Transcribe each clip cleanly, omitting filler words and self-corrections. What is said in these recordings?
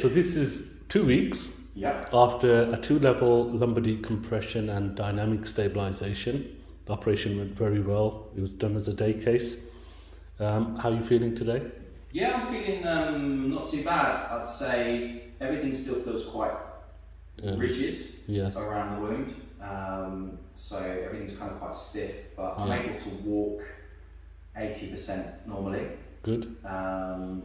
so this is 2 weeks Yep. after a 2-level lumbar decompression and dynamic stabilisation. The operation went very well. It was done as a day case. How are you feeling today? Yeah, I'm feeling not too bad. I'd say everything still feels quite rigid around the wound. So everything's kind of quite stiff, but I'm able to walk 80% normally. Good. And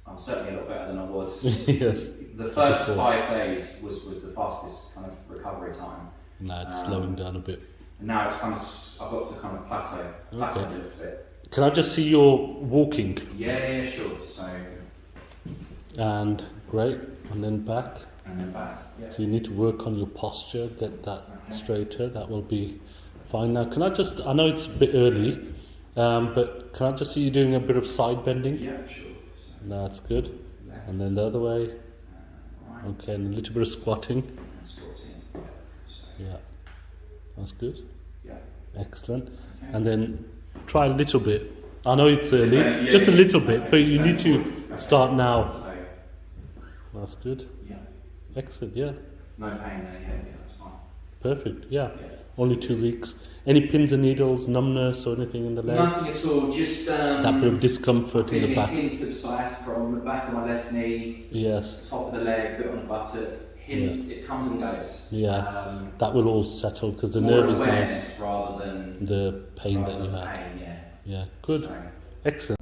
I'm certainly a lot better than I was. Yes. The first 5 days was the fastest kind of recovery time. Now it's slowing down a bit. And now it's kind of, I've got to kind of plateau a little bit. Can I just see your walking? Yeah, sure. So. And great, and then back. And then back. Yeah. So you need to work on your posture, get that straighter. That will be fine. Now, can I just? I know it's a bit early, but can I just see you doing a bit of side bending? Yeah, sure. So That's good. left, And then the other way. right. Okay, and a little bit of squatting. And squatting. Yeah. So, Yeah, that's good. yeah. Excellent. Okay. And then try a little bit. I know it's early, Yeah, just a yeah. little bit, but you So, need to start now. So, That's good. yeah. Excellent. Yeah. No pain there. Yeah, that's fine. Perfect. Yeah. Yeah. Only 2 weeks. Any pins and needles, numbness, or anything in the legs? Nothing at all. Just That bit of discomfort in the back. Hints of sciatica on the back of my left knee, Yes. top of the leg, bit on the buttock. Hints. It comes and goes. Yeah. That will all settle because the more nerve is awareness nice. rather than The pain that you than had. pain. Yeah. Yeah. Good. So, Excellent.